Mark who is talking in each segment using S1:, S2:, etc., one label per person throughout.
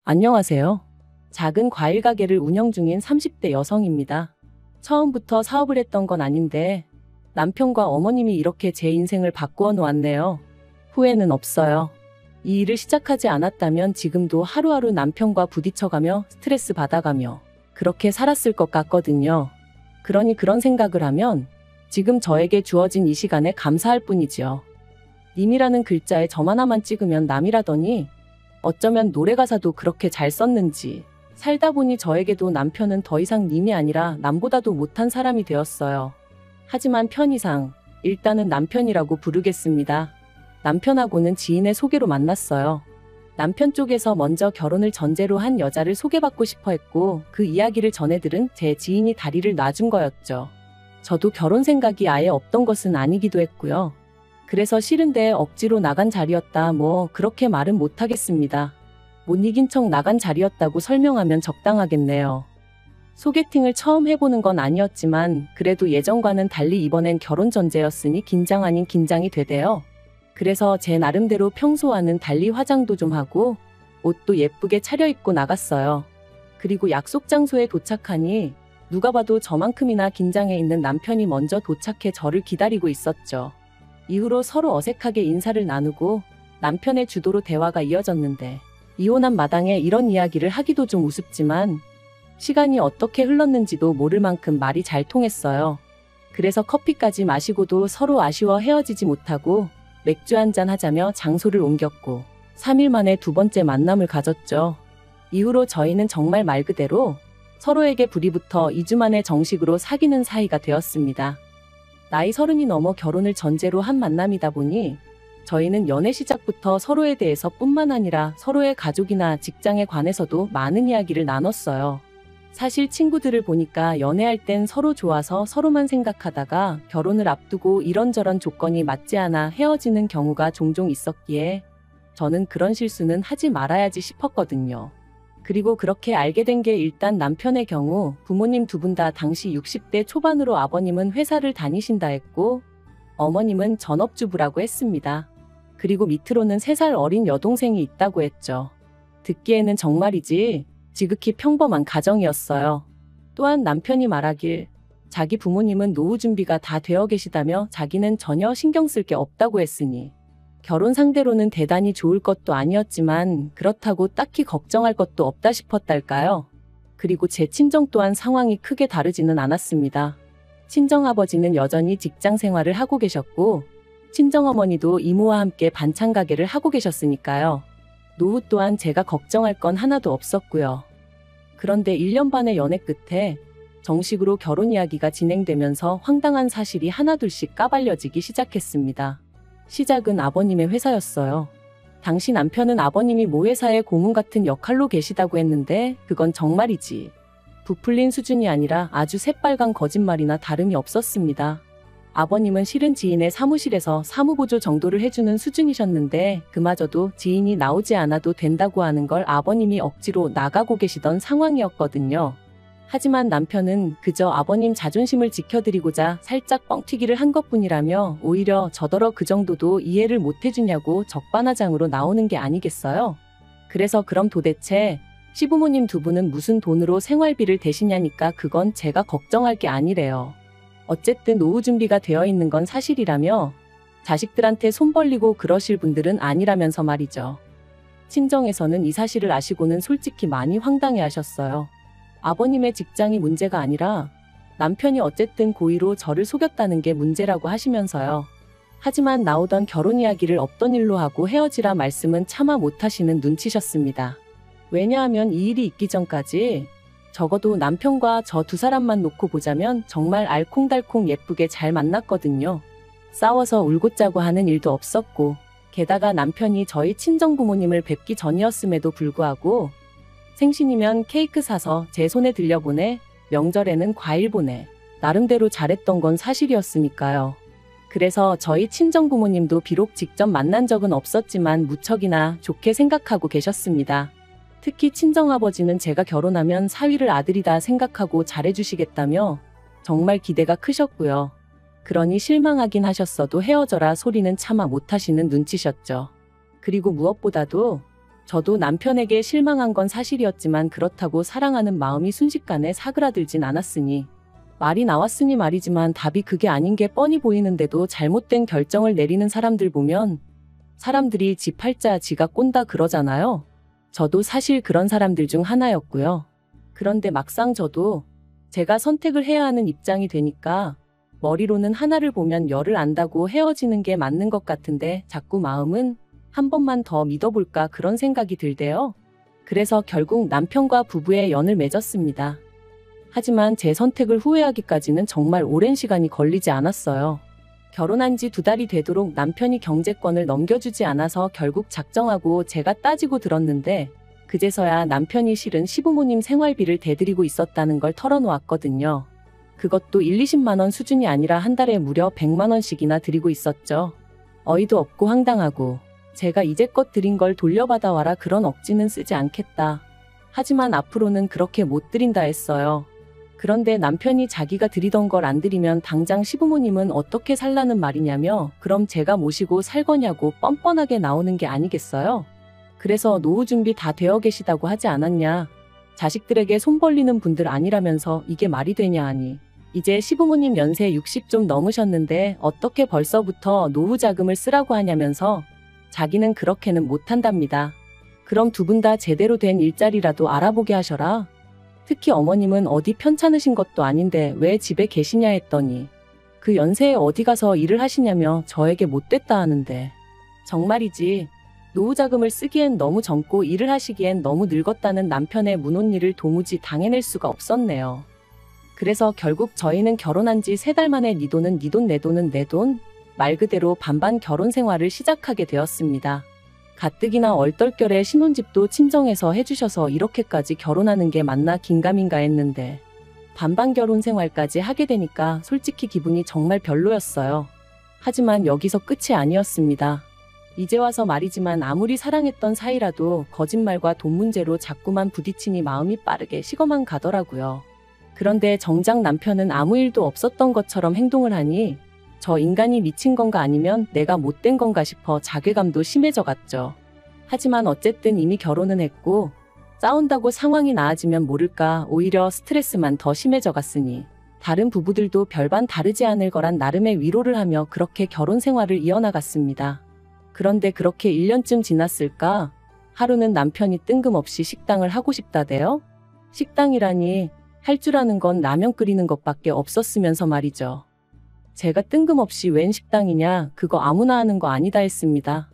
S1: 안녕하세요. 작은 과일 가게를 운영 중인 30대 여성입니다. 처음부터 사업을 했던 건 아닌데 남편과 어머님이 이렇게 제 인생을 바꾸어 놓았네요. 후회는 없어요. 이 일을 시작하지 않았다면 지금도 하루하루 남편과 부딪혀가며 스트레스 받아가며 그렇게 살았을 것 같거든요. 그러니 그런 생각을 하면 지금 저에게 주어진 이 시간에 감사할 뿐이지요. 님이라는 글자에 점 하나만 찍으면 남이라더니 어쩌면 노래 가사도 그렇게 잘 썼는지 살다 보니 저에게도 남편은 더 이상 님이 아니라 남보다도 못한 사람이 되었어요. 하지만 편의상 일단은 남편이라고 부르겠습니다. 남편하고는 지인의 소개로 만났어요. 남편 쪽에서 먼저 결혼을 전제로 한 여자를 소개받고 싶어 했고 그 이야기를 전해 들은 제 지인이 다리를 놔준 거였죠. 저도 결혼 생각이 아예 없던 것은 아니기도 했고요. 그래서 싫은데 억지로 나간 자리였다 그렇게 말은 못하겠습니다. 못 이긴 척 나간 자리였다고 설명하면 적당하겠네요. 소개팅을 처음 해보는 건 아니었지만 그래도 예전과는 달리 이번엔 결혼 전제였으니 긴장 아닌 긴장이 되대요. 그래서 제 나름대로 평소와는 달리 화장도 좀 하고 옷도 예쁘게 차려입고 나갔어요. 그리고 약속 장소에 도착하니 누가 봐도 저만큼이나 긴장해 있는 남편이 먼저 도착해 저를 기다리고 있었죠. 이후로 서로 어색하게 인사를 나누고 남편의 주도로 대화가 이어졌는데 이혼한 마당에 이런 이야기를 하기도 좀 우습지만 시간이 어떻게 흘렀는지도 모를 만큼 말이 잘 통했어요. 그래서 커피까지 마시고도 서로 아쉬워 헤어지지 못하고 맥주 한잔 하자며 장소를 옮겼고 3일 만에 두 번째 만남을 가졌죠. 이후로 저희는 정말 말 그대로 서로에게 불이 붙어 2주 만에 정식으로 사귀는 사이가 되었습니다. 나이 30이 넘어 결혼을 전제로 한 만남이다 보니 저희는 연애 시작부터 서로에 대해서 뿐만 아니라 서로의 가족이나 직장에 관해서도 많은 이야기를 나눴어요. 사실 친구들을 보니까 연애할 땐 서로 좋아서 서로만 생각하다가 결혼을 앞두고 이런저런 조건이 맞지 않아 헤어지는 경우가 종종 있었기에 저는 그런 실수는 하지 말아야지 싶었거든요. 그리고 그렇게 알게 된 게 일단 남편의 경우 부모님 두 분 다 당시 60대 초반으로 아버님은 회사를 다니신다 했고 어머님은 전업주부라고 했습니다. 그리고 밑으로는 3살 어린 여동생이 있다고 했죠. 듣기에는 정말이지 지극히 평범한 가정이었어요. 또한 남편이 말하길 자기 부모님은 노후 준비가 다 되어 계시다며 자기는 전혀 신경 쓸 게 없다고 했으니 결혼 상대로는 대단히 좋을 것도 아니었지만 그렇다고 딱히 걱정할 것도 없다 싶었달까요? 그리고 제 친정 또한 상황이 크게 다르지는 않았습니다. 친정아버지는 여전히 직장 생활을 하고 계셨고 친정어머니도 이모와 함께 반찬 가게를 하고 계셨으니까요. 노후 또한 제가 걱정할 건 하나도 없었고요. 그런데 1년 반의 연애 끝에 정식으로 결혼 이야기가 진행되면서 황당한 사실이 하나둘씩 까발려지기 시작했습니다. 시작은 아버님의 회사였어요. 당시 남편은 아버님이 모 회사의 고문 같은 역할로 계시다고 했는데 그건 정말이지 부풀린 수준이 아니라 아주 새빨간 거짓말이나 다름이 없었습니다. 아버님은 실은 지인의 사무실에서 사무보조 정도를 해주는 수준이셨는데 그마저도 지인이 나오지 않아도 된다고 하는 걸 아버님이 억지로 나가고 계시던 상황이었거든요. 하지만 남편은 그저 아버님 자존심을 지켜드리고자 살짝 뻥튀기를 한 것뿐이라며 오히려 저더러 그 정도도 이해를 못해주냐고 적반하장으로 나오는 게 아니겠어요? 그래서 그럼 도대체 시부모님 두 분은 무슨 돈으로 생활비를 대시냐니까 그건 제가 걱정할 게 아니래요. 어쨌든 노후 준비가 되어 있는 건 사실이라며 자식들한테 손 벌리고 그러실 분들은 아니라면서 말이죠. 친정에서는 이 사실을 아시고는 솔직히 많이 황당해 하셨어요. 아버님의 직장이 문제가 아니라 남편이 어쨌든 고의로 저를 속였다는 게 문제라고 하시면서요. 하지만 나오던 결혼 이야기를 없던 일로 하고 헤어지라 말씀은 차마 못하시는 눈치셨습니다. 왜냐하면 이 일이 있기 전까지 적어도 남편과 저 두 사람만 놓고 보자면 정말 알콩달콩 예쁘게 잘 만났거든요. 싸워서 울고 짜고 하는 일도 없었고 게다가 남편이 저희 친정부모님을 뵙기 전이었음에도 불구하고 생신이면 케이크 사서 제 손에 들려보내, 명절에는 과일 보내. 나름대로 잘했던 건 사실이었으니까요. 그래서 저희 친정부모님도 비록 직접 만난 적은 없었지만 무척이나 좋게 생각하고 계셨습니다. 특히 친정아버지는 제가 결혼하면 사위를 아들이다 생각하고 잘해주시겠다며 정말 기대가 크셨고요. 그러니 실망하긴 하셨어도 헤어져라 소리는 차마 못하시는 눈치셨죠. 그리고 무엇보다도 저도 남편에게 실망한 건 사실이었지만 그렇다고 사랑하는 마음이 순식간에 사그라들진 않았으니 말이 나왔으니 말이지만 답이 그게 아닌 게 뻔히 보이는데도 잘못된 결정을 내리는 사람들 보면 사람들이 지 팔자 지가 꼰다 그러잖아요. 저도 사실 그런 사람들 중 하나였고요. 그런데 막상 저도 제가 선택을 해야 하는 입장이 되니까 머리로는 하나를 보면 열을 안다고 헤어지는 게 맞는 것 같은데 자꾸 마음은 한 번만 더 믿어볼까 그런 생각이 들대요. 그래서 결국 남편과 부부의 연을 맺었습니다. 하지만 제 선택을 후회하기까지는 정말 오랜 시간이 걸리지 않았어요. 결혼한 지 2달이 되도록 남편이 경제권을 넘겨주지 않아서 결국 작정하고 제가 따지고 들었는데 그제서야 남편이 실은 시부모님 생활비를 대드리고 있었다는 걸 털어놓았거든요. 그것도 1, 20만 원 수준이 아니라 한 달에 무려 100만 원씩이나 드리고 있었죠. 어이도 없고 황당하고 제가 이제껏 드린 걸 돌려받아 와라 그런 억지는 쓰지 않겠다. 하지만 앞으로는 그렇게 못 드린다 했어요. 그런데 남편이 자기가 드리던 걸 안 드리면 당장 시부모님은 어떻게 살라는 말이냐며 그럼 제가 모시고 살 거냐고 뻔뻔하게 나오는 게 아니겠어요? 그래서 노후 준비 다 되어 계시다고 하지 않았냐. 자식들에게 손 벌리는 분들 아니라면서 이게 말이 되냐 하니 이제 시부모님 연세 60 좀 넘으셨는데 어떻게 벌써부터 노후 자금을 쓰라고 하냐면서 자기는 그렇게는 못한답니다. 그럼 두 분 다 제대로 된 일자리라도 알아보게 하셔라. 특히 어머님은 어디 편찮으신 것도 아닌데 왜 집에 계시냐 했더니 그 연세에 어디 가서 일을 하시냐며 저에게 못됐다 하는데 정말이지 노후 자금을 쓰기엔 너무 젊고 일을 하시기엔 너무 늙었다는 남편의 문혼일을 도무지 당해낼 수가 없었네요. 그래서 결국 저희는 결혼한 지 3달 만에 네 돈은 네 돈 내 돈은 내 돈 말 그대로 반반 결혼 생활을 시작하게 되었습니다. 가뜩이나 얼떨결에 신혼집도 친정에서 해주셔서 이렇게까지 결혼하는 게 맞나 긴가민가 했는데 반반 결혼 생활까지 하게 되니까 솔직히 기분이 정말 별로였어요. 하지만 여기서 끝이 아니었습니다. 이제 와서 말이지만 아무리 사랑했던 사이라도 거짓말과 돈 문제로 자꾸만 부딪히니 마음이 빠르게 식어만 가더라고요. 그런데 정작 남편은 아무 일도 없었던 것처럼 행동을 하니 저 인간이 미친 건가 아니면 내가 못된 건가 싶어 자괴감도 심해져 갔죠. 하지만 어쨌든 이미 결혼은 했고 싸운다고 상황이 나아지면 모를까 오히려 스트레스만 더 심해져 갔으니 다른 부부들도 별반 다르지 않을 거란 나름의 위로를 하며 그렇게 결혼 생활을 이어나갔습니다. 그런데 그렇게 1년쯤 지났을까? 하루는 남편이 뜬금없이 식당을 하고 싶다대요? 식당이라니 할 줄 아는 건 라면 끓이는 것밖에 없었으면서 말이죠. 제가 뜬금없이 웬 식당이냐 그거 아무나 하는 거 아니다 했습니다.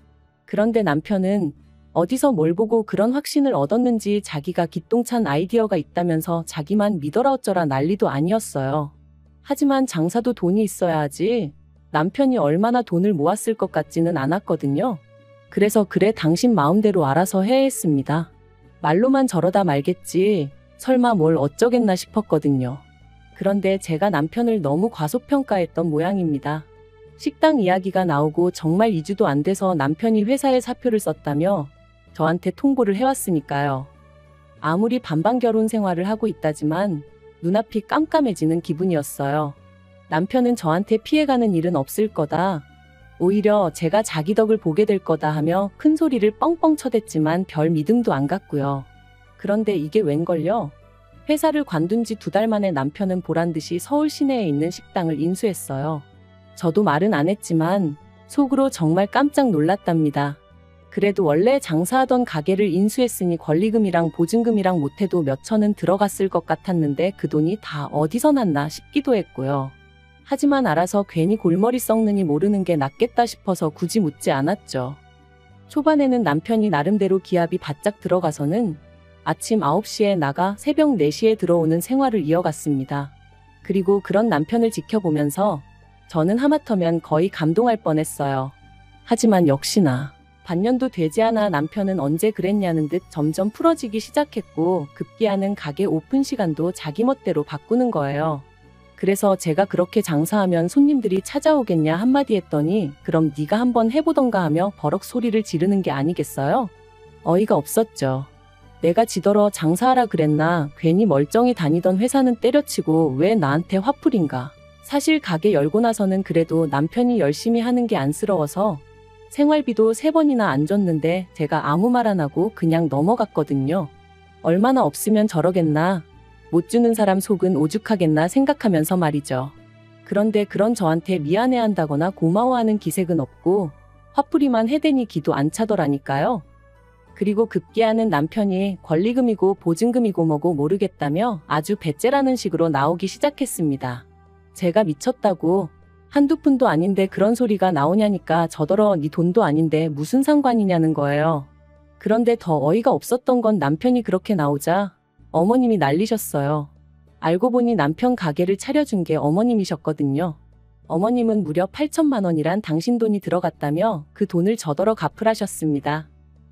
S1: 그런데 남편은 어디서 뭘 보고 그런 확신을 얻었는지 자기가 기똥찬 아이디어가 있다면서 자기만 믿어라 어쩌라 난리도 아니었어요. 하지만 장사도 돈이 있어야 하지 남편이 얼마나 돈을 모았을 것 같지는 않았거든요. 그래서 그래 당신 마음대로 알아서 해 했습니다. 말로만 저러다 말겠지 설마 뭘 어쩌겠나 싶었거든요. 그런데 제가 남편을 너무 과소평가했던 모양입니다. 식당 이야기가 나오고 정말 2주도 안 돼서 남편이 회사에 사표를 썼다며 저한테 통보를 해왔으니까요. 아무리 반반 결혼 생활을 하고 있다지만 눈앞이 깜깜해지는 기분이었어요. 남편은 저한테 피해가는 일은 없을 거다. 오히려 제가 자기 덕을 보게 될 거다 하며 큰 소리를 뻥뻥 쳐댔지만 별 믿음도 안 갔고요. 그런데 이게 웬걸요? 회사를 관둔 지 2달 만에 남편은 보란듯이 서울 시내에 있는 식당을 인수했어요. 저도 말은 안 했지만 속으로 정말 깜짝 놀랐답니다. 그래도 원래 장사하던 가게를 인수했으니 권리금이랑 보증금이랑 못해도 몇 천은 들어갔을 것 같았는데 그 돈이 다 어디서 났나 싶기도 했고요. 하지만 알아서 괜히 골머리 썩느니 모르는 게 낫겠다 싶어서 굳이 묻지 않았죠. 초반에는 남편이 나름대로 기합이 바짝 들어가서는 아침 9시에 나가 새벽 4시에 들어오는 생활을 이어갔습니다. 그리고 그런 남편을 지켜보면서 저는 하마터면 거의 감동할 뻔했어요. 하지만 역시나 반년도 되지 않아 남편은 언제 그랬냐는 듯 점점 풀어지기 시작했고 급기야는 가게 오픈 시간도 자기 멋대로 바꾸는 거예요. 그래서 제가 그렇게 장사하면 손님들이 찾아오겠냐 한마디 했더니 그럼 네가 한번 해보던가 하며 버럭 소리를 지르는 게 아니겠어요? 어이가 없었죠. 내가 지더러 장사하라 그랬나 괜히 멀쩡히 다니던 회사는 때려치고 왜 나한테 화풀인가. 사실 가게 열고 나서는 그래도 남편이 열심히 하는 게 안쓰러워서 생활비도 3번이나 안 줬는데 제가 아무 말 안 하고 그냥 넘어갔거든요. 얼마나 없으면 저러겠나, 못 주는 사람 속은 오죽하겠나 생각하면서 말이죠. 그런데 그런 저한테 미안해한다거나 고마워하는 기색은 없고 화풀이만 해대니 기도 안 차더라니까요. 그리고 급기야는 남편이 권리금이고 보증금이고 뭐고 모르겠다며 아주 배째라는 식으로 나오기 시작했습니다. 제가 미쳤다고, 한두 푼도 아닌데 그런 소리가 나오냐니까 저더러 네 돈도 아닌데 무슨 상관이냐는 거예요. 그런데 더 어이가 없었던 건 남편이 그렇게 나오자 어머님이 난리셨어요. 알고 보니 남편 가게를 차려준 게 어머님이셨거든요. 어머님은 무려 8천만 원이란 당신 돈이 들어갔다며 그 돈을 저더러 갚으라셨습니다.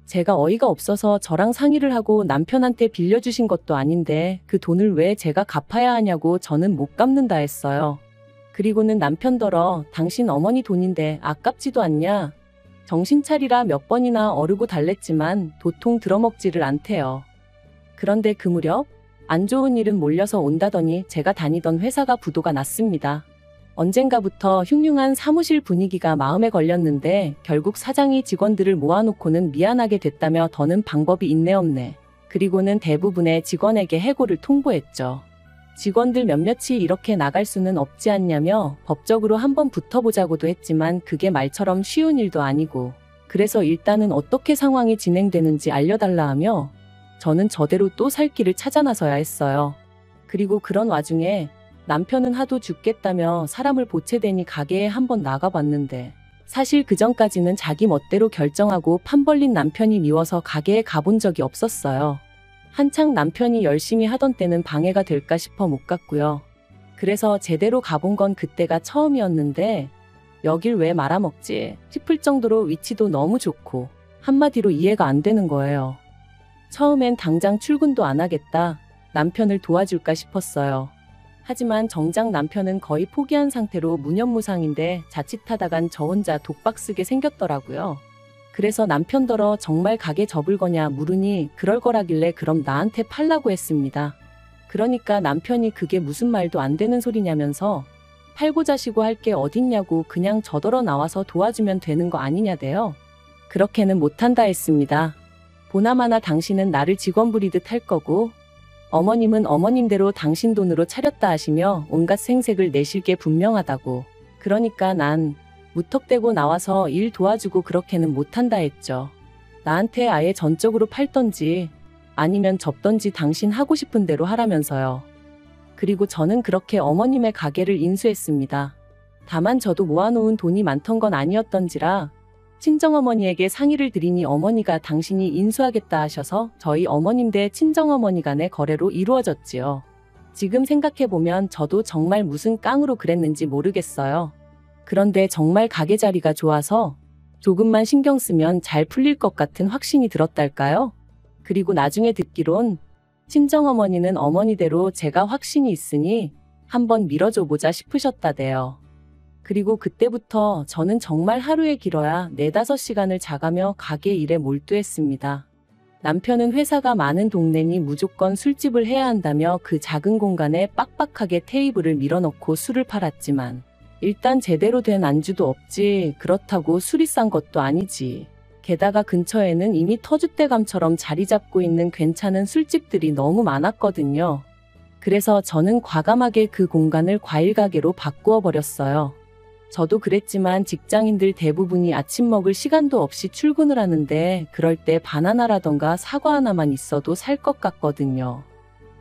S1: 제가 어이가 없어서 저랑 상의를 하고 남편한테 빌려주신 것도 아닌데 그 돈을 왜 제가 갚아야 하냐고 저는 못 갚는다 했어요. 그리고는 남편더러 당신 어머니 돈인데 아깝지도 않냐, 정신 차리라 몇 번이나 어르고 달랬지만 도통 들어먹지를 않대요. 그런데 그 무렵 안 좋은 일은 몰려서 온다더니 제가 다니던 회사가 부도가 났습니다. 언젠가부터 흉흉한 사무실 분위기가 마음에 걸렸는데 결국 사장이 직원들을 모아놓고는 미안하게 됐다며 더는 방법이 있네 없네. 그리고는 대부분의 직원에게 해고를 통보했죠. 직원들 몇몇이 이렇게 나갈 수는 없지 않냐며 법적으로 한번 붙어보자고도 했지만 그게 말처럼 쉬운 일도 아니고, 그래서 일단은 어떻게 상황이 진행되는지 알려달라 하며 저는 저대로 또 살 길을 찾아 나서야 했어요. 그리고 그런 와중에 남편은 하도 죽겠다며 사람을 보채대니 가게에 한번 나가봤는데 사실 그전까지는 자기 멋대로 결정하고 판 벌린 남편이 미워서 가게에 가본 적이 없었어요. 한창 남편이 열심히 하던 때는 방해가 될까 싶어 못 갔고요. 그래서 제대로 가본 건 그때가 처음이었는데 여길 왜 말아먹지 싶을 정도로 위치도 너무 좋고 한마디로 이해가 안 되는 거예요. 처음엔 당장 출근도 안 하겠다, 남편을 도와줄까 싶었어요. 하지만 정작 남편은 거의 포기한 상태로 무념무상인데 자칫하다간 저 혼자 독박 쓰게 생겼더라고요. 그래서 남편더러 정말 가게 접을 거냐 물으니 그럴 거라길래 그럼 나한테 팔라고 했습니다. 그러니까 남편이 그게 무슨 말도 안 되는 소리냐면서 팔고 자시고 할 게 어딨냐고 그냥 저더러 나와서 도와주면 되는 거 아니냐대요. 그렇게는 못한다 했습니다. 보나마나 당신은 나를 직원 부리듯 할 거고 어머님은 어머님대로 당신 돈으로 차렸다 하시며 온갖 생색을 내실 게 분명하다고. 그러니까 난 무턱대고 나와서 일 도와주고 그렇게는 못한다 했죠. 나한테 아예 전적으로 팔던지 아니면 접던지 당신 하고 싶은 대로 하라면서요. 그리고 저는 그렇게 어머님의 가게를 인수했습니다. 다만 저도 모아놓은 돈이 많던 건 아니었던지라 친정어머니에게 상의를 드리니 어머니가 당신이 인수하겠다 하셔서 저희 어머님 대 친정어머니 간의 거래로 이루어졌지요. 지금 생각해보면 저도 정말 무슨 깡으로 그랬는지 모르겠어요. 그런데 정말 가게 자리가 좋아서 조금만 신경 쓰면 잘 풀릴 것 같은 확신이 들었달까요? 그리고 나중에 듣기론 친정어머니는 어머니대로 제가 확신이 있으니 한번 밀어줘 보자 싶으셨다대요. 그리고 그때부터 저는 정말 하루에 길어야 4-5시간을 자가며 가게 일에 몰두했습니다. 남편은 회사가 많은 동네니 무조건 술집을 해야 한다며 그 작은 공간에 빡빡하게 테이블을 밀어넣고 술을 팔았지만 일단 제대로 된 안주도 없지, 그렇다고 술이 싼 것도 아니지. 게다가 근처에는 이미 터줏대감처럼 자리 잡고 있는 괜찮은 술집들이 너무 많았거든요. 그래서 저는 과감하게 그 공간을 과일가게로 바꾸어 버렸어요. 저도 그랬지만 직장인들 대부분이 아침 먹을 시간도 없이 출근을 하는데 그럴 때 바나나라던가 사과 하나만 있어도 살 것 같거든요.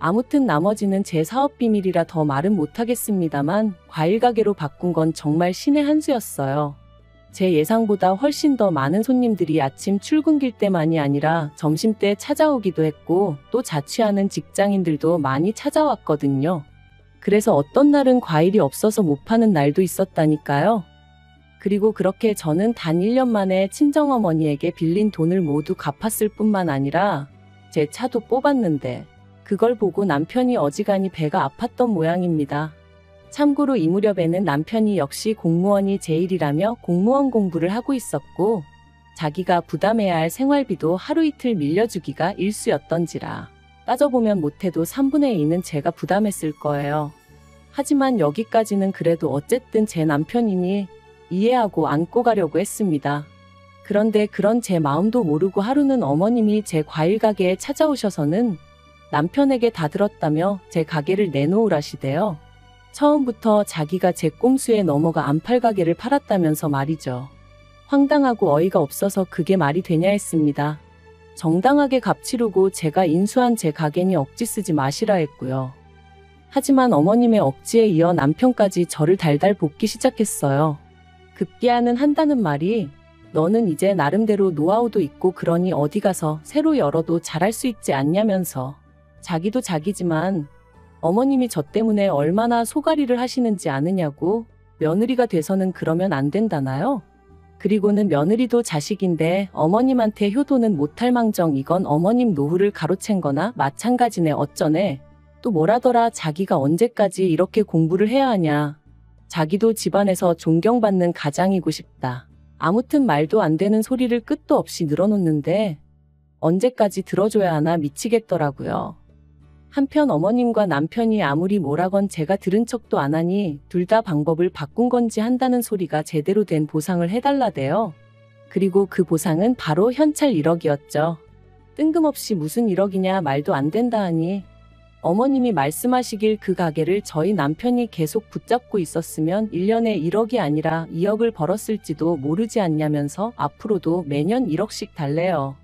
S1: 아무튼 나머지는 제 사업 비밀이라 더 말은 못하겠습니다만 과일가게로 바꾼 건 정말 신의 한 수였어요. 제 예상보다 훨씬 더 많은 손님들이 아침 출근길 때만이 아니라 점심때 찾아오기도 했고 또 자취하는 직장인들도 많이 찾아왔거든요. 그래서 어떤 날은 과일이 없어서 못 파는 날도 있었다니까요. 그리고 그렇게 저는 단 1년 만에 친정어머니에게 빌린 돈을 모두 갚았을 뿐만 아니라 제 차도 뽑았는데 그걸 보고 남편이 어지간히 배가 아팠던 모양입니다. 참고로 이 무렵에는 남편이 역시 공무원이 제일이라며 공무원 공부를 하고 있었고 자기가 부담해야 할 생활비도 하루 이틀 밀려주기가 일쑤였던지라 따져보면 못해도 3분의 2는 제가 부담했을 거예요. 하지만 여기까지는 그래도 어쨌든 제 남편이니 이해하고 안고 가려고 했습니다. 그런데 그런 제 마음도 모르고 하루는 어머님이 제 과일 가게에 찾아오셔서는 남편에게 다 들었다며 제 가게를 내놓으라시대요. 처음부터 자기가 제 꼼수에 넘어가 안팔 가게를 팔았다면서 말이죠. 황당하고 어이가 없어서 그게 말이 되냐 했습니다. 정당하게 값 치르고 제가 인수한 제 가게니 억지 쓰지 마시라 했고요. 하지만 어머님의 억지에 이어 남편까지 저를 달달 볶기 시작했어요. 급기야는 한다는 말이 너는 이제 나름대로 노하우도 있고 그러니 어디 가서 새로 열어도 잘할 수 있지 않냐면서 자기도 자기지만 어머님이 저 때문에 얼마나 소가리를 하시는지 아느냐고 며느리가 돼서는 그러면 안 된다나요? 그리고는 며느리도 자식인데 어머님한테 효도는 못할 망정 이건 어머님 노후를 가로챈 거나 마찬가지네 어쩌네. 또 뭐라더라 자기가 언제까지 이렇게 공부를 해야 하냐. 자기도 집안에서 존경받는 가장이고 싶다. 아무튼 말도 안 되는 소리를 끝도 없이 늘어놓는데 언제까지 들어줘야 하나 미치겠더라고요. 한편 어머님과 남편이 아무리 뭐라건 제가 들은 척도 안 하니 둘 다 방법을 바꾼 건지 한다는 소리가 제대로 된 보상을 해달라대요. 그리고 그 보상은 바로 현찰 1억이었죠. 뜬금없이 무슨 1억이냐 말도 안 된다 하니 어머님이 말씀하시길 그 가게를 저희 남편이 계속 붙잡고 있었으면 1년에 1억이 아니라 2억을 벌었을지도 모르지 않냐면서 앞으로도 매년 1억씩 달래요.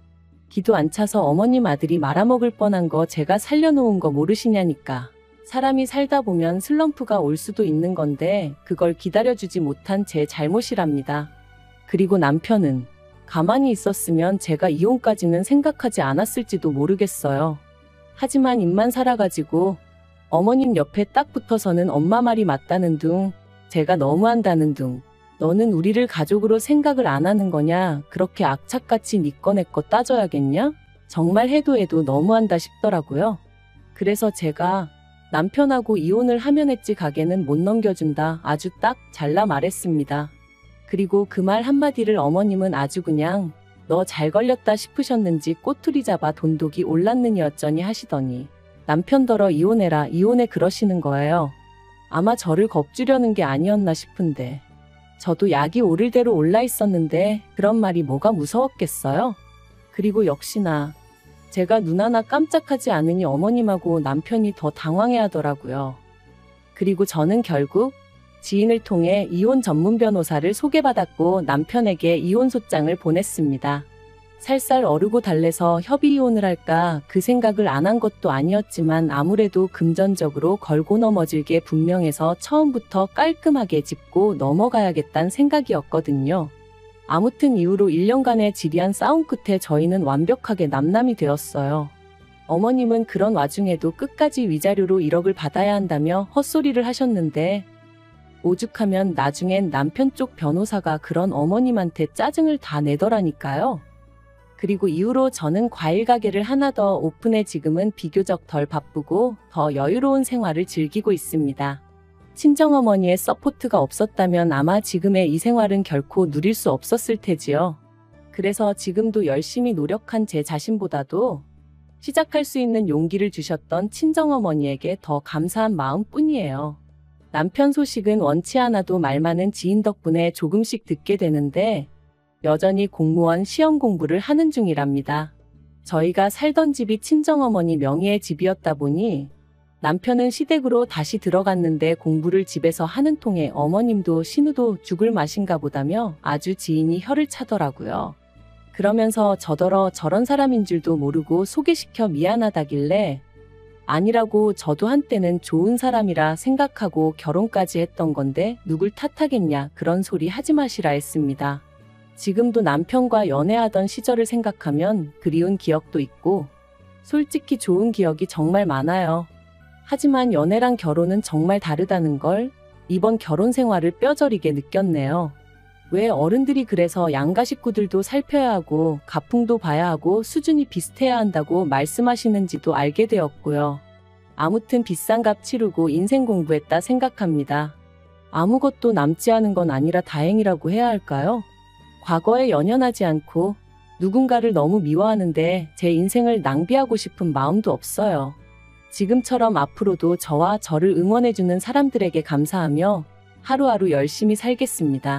S1: 기도 안 차서 어머님 아들이 말아먹을 뻔한 거 제가 살려놓은 거 모르시냐니까. 사람이 살다 보면 슬럼프가 올 수도 있는 건데 그걸 기다려주지 못한 제 잘못이랍니다. 그리고 남편은 가만히 있었으면 제가 이혼까지는 생각하지 않았을지도 모르겠어요. 하지만 입만 살아가지고 어머님 옆에 딱 붙어서는 엄마 말이 맞다는 둥, 제가 너무한다는 둥, 너는 우리를 가족으로 생각을 안 하는 거냐, 그렇게 악착같이 니 거 내 거 따져야겠냐? 정말 해도 너무한다 싶더라고요. 그래서 제가 남편하고 이혼을 하면 했지 가게는 못 넘겨준다 아주 딱 잘라 말했습니다. 그리고 그 말 한마디를 어머님은 아주 그냥 너 잘 걸렸다 싶으셨는지 꼬투리 잡아 돈독이 올랐느니 어쩌니 하시더니 남편더러 이혼해라 이혼해 그러시는 거예요. 아마 저를 겁주려는 게 아니었나 싶은데 저도 약이 오를 대로 올라 있었는데 그런 말이 뭐가 무서웠겠어요? 그리고 역시나 제가 눈 하나 깜짝하지 않으니 어머님하고 남편이 더 당황해 하더라고요. 그리고 저는 결국 지인을 통해 이혼 전문 변호사를 소개받았고 남편에게 이혼 소장을 보냈습니다. 살살 어르고 달래서 협의 이혼을 할까 그 생각을 안 한 것도 아니었지만 아무래도 금전적으로 걸고 넘어질 게 분명해서 처음부터 깔끔하게 짚고 넘어가야겠다는 생각이었거든요. 아무튼 이후로 1년간의 지리한 싸움 끝에 저희는 완벽하게 남남이 되었어요. 어머님은 그런 와중에도 끝까지 위자료로 1억을 받아야 한다며 헛소리를 하셨는데 오죽하면 나중엔 남편 쪽 변호사가 그런 어머님한테 짜증을 다 내더라니까요. 그리고 이후로 저는 과일 가게를 하나 더 오픈해 지금은 비교적 덜 바쁘고 더 여유로운 생활을 즐기고 있습니다. 친정어머니의 서포트가 없었다면 아마 지금의 이 생활은 결코 누릴 수 없었을 테지요. 그래서 지금도 열심히 노력한 제 자신보다도 시작할 수 있는 용기를 주셨던 친정어머니에게 더 감사한 마음뿐이에요. 남편 소식은 원치 않아도 말 많은 지인 덕분에 조금씩 듣게 되는데 여전히 공무원 시험 공부를 하는 중이랍니다. 저희가 살던 집이 친정어머니 명의의 집이었다 보니 남편은 시댁으로 다시 들어갔는데 공부를 집에서 하는 통에 어머님도 신우도 죽을 맛인가 보다며 아주 지인이 혀를 차더라고요. 그러면서 저더러 저런 사람인 줄도 모르고 소개시켜 미안하다길래 아니라고 저도 한때는 좋은 사람이라 생각하고 결혼까지 했던 건데 누굴 탓하겠냐 그런 소리 하지 마시라 했습니다. 지금도 남편과 연애하던 시절을 생각하면 그리운 기억도 있고 솔직히 좋은 기억이 정말 많아요. 하지만 연애랑 결혼은 정말 다르다는 걸 이번 결혼 생활을 뼈저리게 느꼈네요. 왜 어른들이 그래서 양가 식구들도 살펴야 하고 가풍도 봐야 하고 수준이 비슷해야 한다고 말씀하시는지도 알게 되었고요. 아무튼 비싼 값 치르고 인생 공부했다 생각합니다. 아무것도 남지 않은 건 아니라 다행이라고 해야 할까요? 과거에 연연하지 않고 누군가를 너무 미워하는데 제 인생을 낭비하고 싶은 마음도 없어요. 지금처럼 앞으로도 저와 저를 응원해주는 사람들에게 감사하며 하루하루 열심히 살겠습니다.